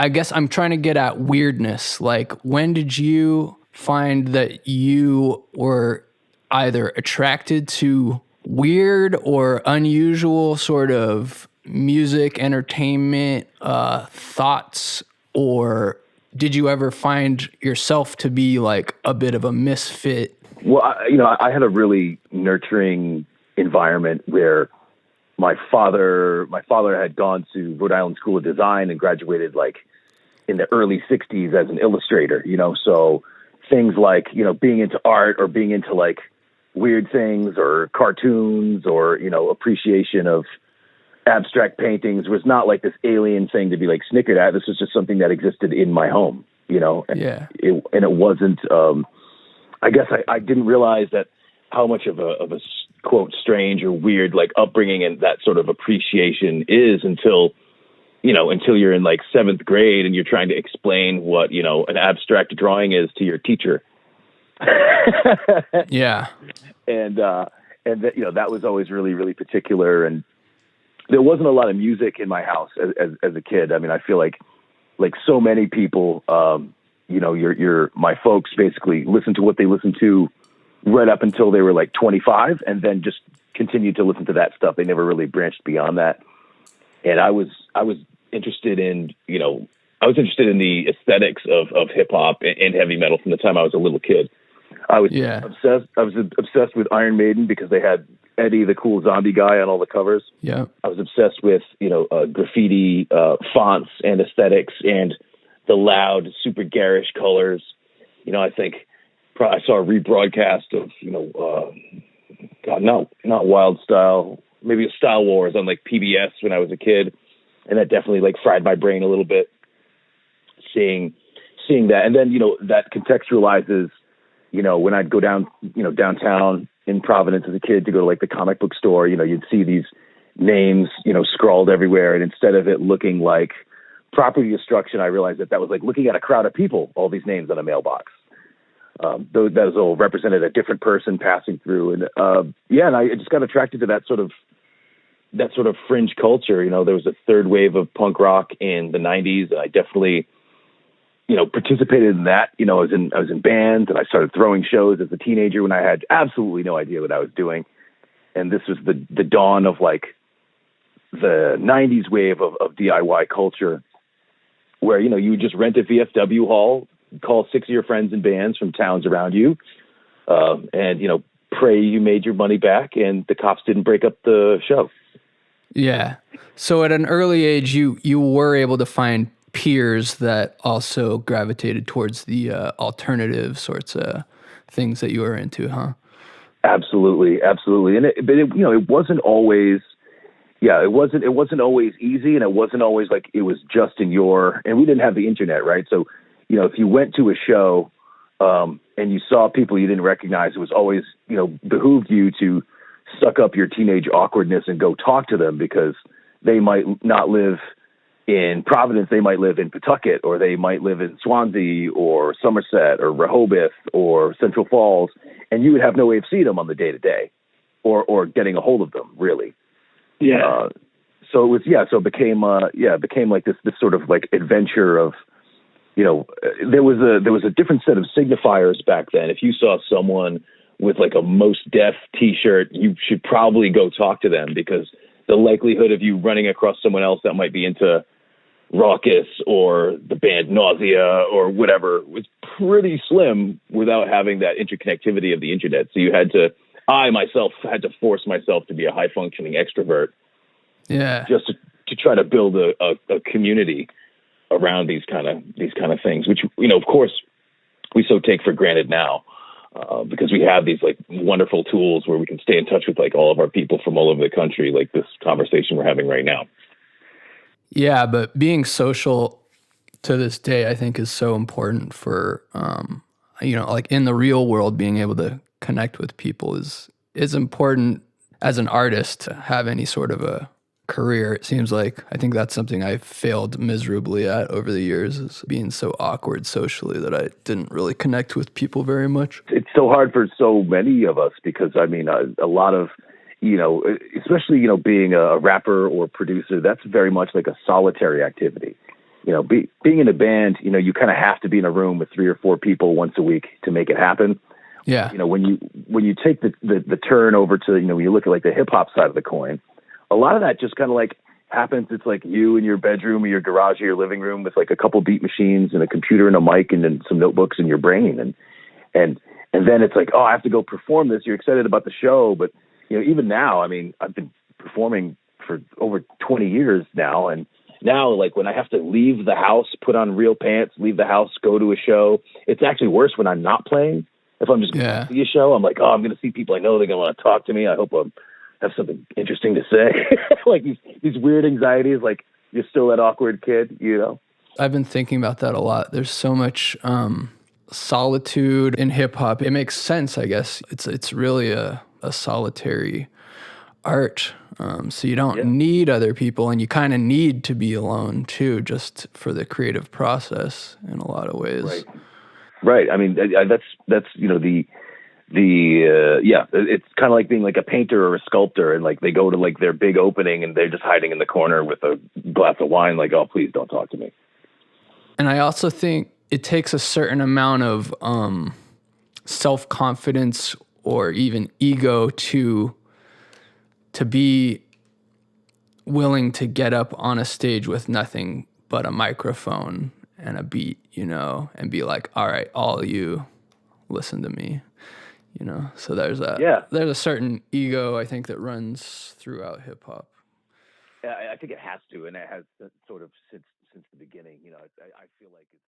I guess I'm trying to get at weirdness. Like, when did you find that you were either attracted to weird or unusual sort of music, entertainment, thoughts, or did you ever find yourself to be like a bit of a misfit? Well, I had a really nurturing environment where my father had gone to Rhode Island School of Design and graduated like in the early 60s as an illustrator, so things like, being into art or being into like weird things or cartoons or, appreciation of abstract paintings was not like this alien thing to be like snickered at. This was just something that existed in my home, Yeah. And it wasn't, I guess I didn't realize that how much of a quote strange or weird like upbringing and that sort of appreciation is until you're in like 7th grade and you're trying to explain what, an abstract drawing is to your teacher. Yeah. And that, that was always really, really particular. And there wasn't a lot of music in my house as a kid. I mean, I feel like so many people, my folks basically listened to what they listened to right up until they were like 25 and then just continued to listen to that stuff. They never really branched beyond that. And I was interested in, the aesthetics of hip hop and heavy metal from the time I was a little kid. I was obsessed with Iron Maiden because they had Eddie, the cool zombie guy, on all the covers. Yeah. I was obsessed with, graffiti, fonts and aesthetics and the loud, super garish colors. I think I saw a rebroadcast of, not Wild Style, maybe Style Wars on like PBS when I was a kid. And that definitely like fried my brain a little bit, seeing that. And then, that contextualizes, when I'd go down, downtown in Providence as a kid to go to like the comic book store, you'd see these names, scrawled everywhere. And instead of it looking like property destruction, I realized that was like looking at a crowd of people, all these names on a mailbox. Those all represented a different person passing through. And, and I just got attracted to that sort of fringe culture. There was a third wave of punk rock in the 90s. And I definitely, participated in that. I was in bands and I started throwing shows as a teenager when I had absolutely no idea what I was doing. And this was the dawn of like the 90s wave of DIY culture where, you would just rent a VFW hall, call 6 of your friends in bands from towns around you, and, pray you made your money back and the cops didn't break up the show. Yeah. So at an early age, you were able to find peers that also gravitated towards the alternative sorts of things that you were into, huh? Absolutely. And it wasn't always, it wasn't always easy, and it wasn't always like it was just and we didn't have the internet, right? So, if you went to a show and you saw people you didn't recognize, it was always, behooved you to suck up your teenage awkwardness and go talk to them because they might not live in Providence. They might live in Pawtucket, or they might live in Swansea or Somerset or Rehoboth or Central Falls. And you would have no way of seeing them on the day to day or getting a hold of them really. Yeah. So it became like this sort of like adventure of, there was a different set of signifiers back then. If you saw someone with like a Most Def t-shirt, you should probably go talk to them because the likelihood of you running across someone else that might be into Raucous or the band Nausea or whatever was pretty slim without having that interconnectivity of the internet. So I myself had to force myself to be a high functioning extrovert. Yeah. Just to try to build a community around these kind of things, which, of course we so take for granted now. Because we have these like wonderful tools where we can stay in touch with like all of our people from all over the country, like this conversation we're having right now. Yeah, but being social to this day, I think, is so important for, like in the real world, being able to connect with people is important as an artist to have any sort of a career. It seems like I think that's something I've failed miserably at over the years, is being so awkward socially that I didn't really connect with people very much. It's so hard for so many of us because I mean a lot of, especially being a rapper or producer, that's very much like a solitary activity. being in a band, you kind of have to be in a room with 3 or 4 people once a week to make it happen. Yeah. When you take the turn over to, when you look at like the hip hop side of the coin, a lot of that just kind of like happens. It's like you in your bedroom or your garage or your living room with like a couple beat machines and a computer and a mic and then some notebooks in your brain. And then it's like, oh, I have to go perform this. You're excited about the show. But, even now, I mean, I've been performing for over 20 years now. And now, like when I have to leave the house, put on real pants, leave the house, go to a show, it's actually worse when I'm not playing. If I'm just going to see a show, I'm like, oh, I'm going to see people I know. They're going to want to talk to me. I hope I have something interesting to say. Like these weird anxieties, like you're still that awkward kid, I've been thinking about that a lot. There's so much solitude in hip hop. It makes sense, I guess. It's really a solitary art. So you don't need other people, and you kind of need to be alone too, just for the creative process in a lot of ways. Right. I mean, that's it's kind of like being like a painter or a sculptor, and like they go to like their big opening and they're just hiding in the corner with a glass of wine, like, oh, please don't talk to me. And I also think it takes a certain amount of self-confidence or even ego to be willing to get up on a stage with nothing but a microphone and a beat, and be like, all right, all of you listen to me, So there's a certain ego, I think, that runs throughout hip hop. I think it has to, and it has sort of since the beginning. I feel like it's